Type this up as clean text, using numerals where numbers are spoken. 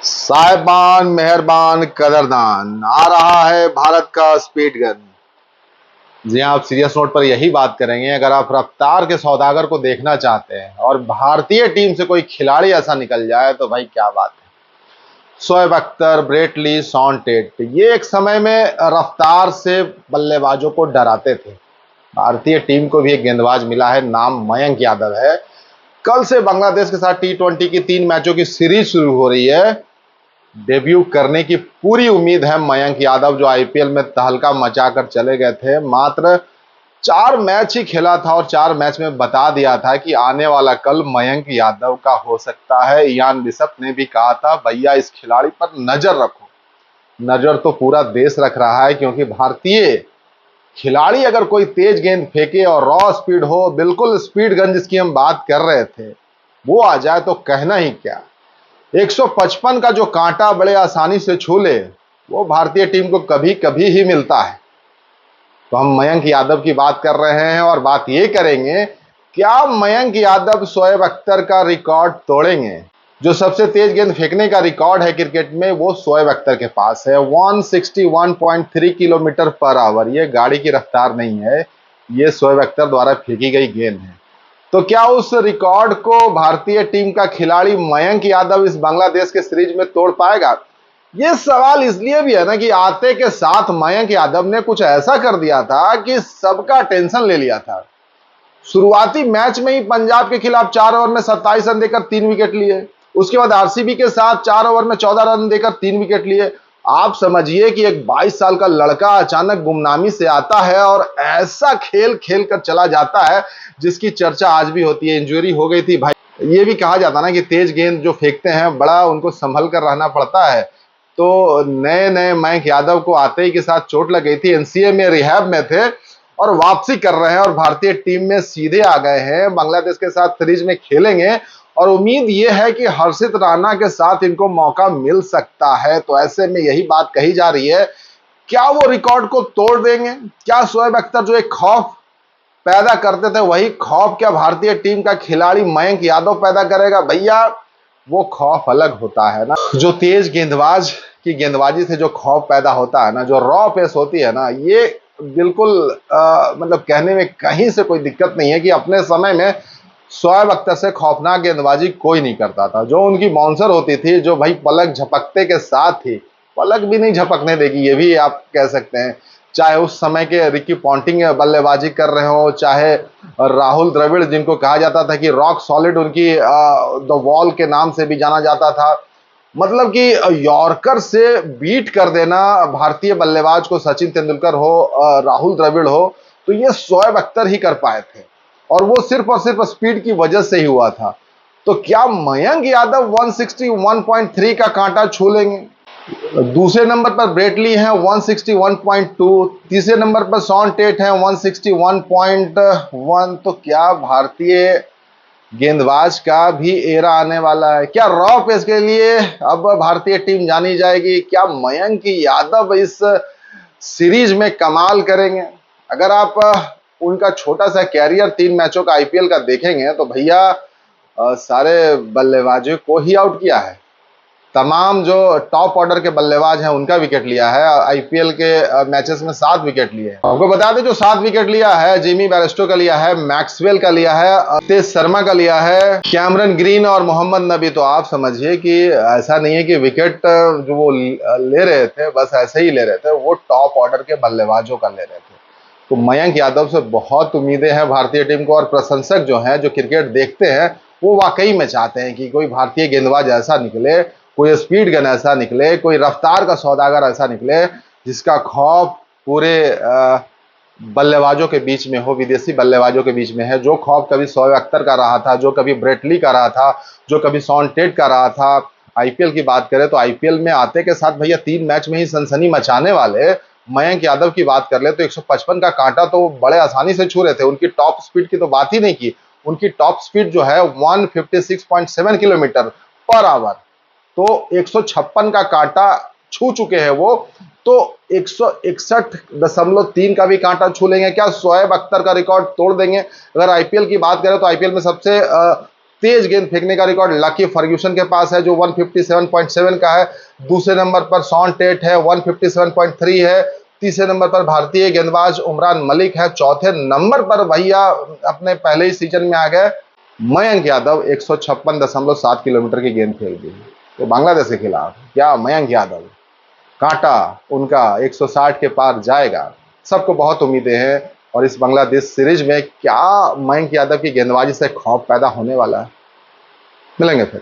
साहिबान मेहरबान कदरदान आ रहा है भारत का स्पीड गन। जी हाँ, आप सीरियस नोट पर यही बात करेंगे। अगर आप रफ्तार के सौदागर को देखना चाहते हैं और भारतीय टीम से कोई खिलाड़ी ऐसा निकल जाए तो भाई क्या बात है। Shoaib Akhtar, Brett Lee, Shaun Tait, ये एक समय में रफ्तार से बल्लेबाजों को डराते थे। भारतीय टीम को भी एक गेंदबाज मिला है, नाम मयंक यादव है। कल से बांग्लादेश के साथ T20 की 3 मैचों की सीरीज शुरू हो रही है। डेब्यू करने की पूरी उम्मीद है मयंक यादव, जो आईपीएल में तहलका मचाकर चले गए थे। मात्र 4 मैच ही खेला था और 4 मैच में बता दिया था कि आने वाला कल मयंक यादव का हो सकता है। इयान बिशप ने भी कहा था, भैया इस खिलाड़ी पर नजर रखो। नजर तो पूरा देश रख रहा है, क्योंकि भारतीय खिलाड़ी अगर कोई तेज गेंद फेंके और रॉ स्पीड हो, बिल्कुल स्पीड गन जिसकी हम बात कर रहे थे, वो आ जाए तो कहना ही क्या। 155 का जो कांटा बड़े आसानी से छू ले, वो भारतीय टीम को कभी कभी ही मिलता है। तो हम मयंक यादव की बात कर रहे हैं और बात ये करेंगे, क्या मयंक यादव शोएब अख्तर का रिकॉर्ड तोड़ेंगे। जो सबसे तेज गेंद फेंकने का रिकॉर्ड है क्रिकेट में, वो शोएब अख्तर के पास है। 161.3 किलोमीटर पर आवर, ये गाड़ी की रफ्तार नहीं है, ये शोएब अख्तर द्वारा फेंकी गई गेंद है। तो क्या उस रिकॉर्ड को भारतीय टीम का खिलाड़ी मयंक यादव इस बांग्लादेश के सीरीज में तोड़ पाएगा। यह सवाल इसलिए भी है ना कि आते के साथ मयंक यादव ने कुछ ऐसा कर दिया था कि सबका टेंशन ले लिया था। शुरुआती मैच में ही पंजाब के खिलाफ 4 ओवर में 27 रन देकर 3 विकेट लिए। उसके बाद आरसीबी के साथ 4 ओवर में 14 रन देकर 3 विकेट लिए। आप समझिए कि एक 22 साल का लड़का अचानक गुमनामी से आता है और ऐसा खेल खेल कर चला जाता है जिसकी चर्चा आज भी होती है। इंजरी हो गई थी भाई। ये भी कहा जाता ना कि तेज गेंद जो फेंकते हैं, बड़ा उनको संभल कर रहना पड़ता है। तो नए नए मयंक यादव को आते ही के साथ चोट लग गई थी। एनसीए में रिहैब में थे और वापसी कर रहे हैं और भारतीय टीम में सीधे आ गए हैं। बांग्लादेश के साथ सीरीज में खेलेंगे और उम्मीद यह है कि हर्षित राणा के साथ इनको मौका मिल सकता है। तो ऐसे में यही बात कही जा रही है, क्या वो रिकॉर्ड को तोड़ देंगे। क्या शोएब अख्तर जो एक खौफ पैदा करते थे, वही खौफ क्या भारतीय टीम का खिलाड़ी मयंक यादव पैदा करेगा। भैया वो खौफ अलग होता है ना, जो तेज गेंदबाज की गेंदबाजी से जो खौफ पैदा होता है ना, जो रॉ पेस होती है ना, ये बिल्कुल मतलब कहने में कहीं से कोई दिक्कत नहीं है कि अपने समय में शोएब अख्तर से खौफनाक गेंदबाजी कोई नहीं करता था। जो उनकी बाउंसर होती थी, जो भाई पलक झपकते के साथ थी, पलक भी नहीं झपकने देगी, ये भी आप कह सकते हैं। चाहे उस समय के रिकी पॉन्टिंग बल्लेबाजी कर रहे हो, चाहे राहुल द्रविड़, जिनको कहा जाता था कि रॉक सॉलिड, उनकी द वॉल के नाम से भी जाना जाता था। मतलब कि यॉर्कर से बीट कर देना भारतीय बल्लेबाज को, सचिन तेंदुलकर हो, राहुल द्रविड़ हो, तो ये शोएब अख्तर ही कर पाए थे और वो सिर्फ और सिर्फ स्पीड की वजह से ही हुआ था। तो क्या मयंक यादव 161.3 का कांटा छू लेंगे। दूसरे नंबर पर ब्रेट ली हैं 161.2, तीसरे नंबर पर शॉन टेट हैं 161.1। तो क्या भारतीय गेंदबाज का भी एरा आने वाला है। क्या रॉ पेस के लिए अब भारतीय टीम जानी जाएगी। क्या मयंक यादव इस सीरीज में कमाल करेंगे। अगर आप उनका छोटा सा कैरियर 3 मैचों का आईपीएल का देखेंगे तो भैया सारे बल्लेबाजों को ही आउट किया है। तमाम जो टॉप ऑर्डर के बल्लेबाज हैं उनका विकेट लिया है। आईपीएल के मैचेस में 7 विकेट लिए हैं। आपको बता दें, जो 7 विकेट लिया है, जिमी बैरस्टो का लिया है, मैक्सवेल का लिया है, तेज शर्मा का लिया है, कैमरन ग्रीन और मोहम्मद नबी। तो आप समझिए कि ऐसा नहीं है कि विकेट जो वो ले रहे थे बस ऐसे ही ले रहे थे, वो टॉप ऑर्डर के बल्लेबाजों का ले रहे थे। तो मयंक यादव से बहुत उम्मीदें हैं भारतीय टीम को, और प्रशंसक जो हैं, जो क्रिकेट देखते हैं, वो वाकई में चाहते हैं कि कोई भारतीय गेंदबाज ऐसा निकले, कोई स्पीड गन ऐसा निकले, कोई रफ्तार का सौदागर ऐसा निकले, जिसका खौफ पूरे बल्लेबाजों के बीच में हो, विदेशी बल्लेबाजों के बीच में है। जो खौफ कभी शोएब अख्तर का रहा था, जो कभी ब्रेट ली का रहा था, जो कभी शॉन टेट का रहा था। आईपीएल की बात करें तो आईपीएल में आते के साथ भैया 3 मैच में ही सनसनी मचाने वाले मयंक यादव की बात कर ले तो 155 का कांटा तो बड़े आसानी से छू रहे थे। उनकी टॉप स्पीड की तो बात ही नहीं की। उनकी टॉप स्पीड जो है 156.7 किलोमीटर पर आवर, तो 156 का कांटा छू चुके हैं वो। तो 161.3 का भी कांटा छू लेंगे। क्या शोएब अख्तर का रिकॉर्ड तोड़ देंगे। अगर आईपीएल की बात करें तो आईपीएल में सबसे तेज गेंद फेंकने का रिकॉर्ड लकी फर्ग्यूसन के पास है जो 157.7 का है। दूसरे नंबर पर शॉन टेट है, 157.3 है। तीसरे नंबर पर भारतीय गेंदबाज उमरान मलिक है। चौथे नंबर पर भैया अपने पहले ही सीजन में आ गए मयंक यादव, 156.7 किलोमीटर की गेंद फेंक दी तो बांग्लादेश के खिलाफ। क्या मयंक यादव, कांटा उनका 160 के पार जाएगा, सबको बहुत उम्मीदें हैं। और इस बांग्लादेश सीरीज में क्या मयंक यादव की गेंदबाजी से खौफ पैदा होने वाला है। मिलेंगे फिर।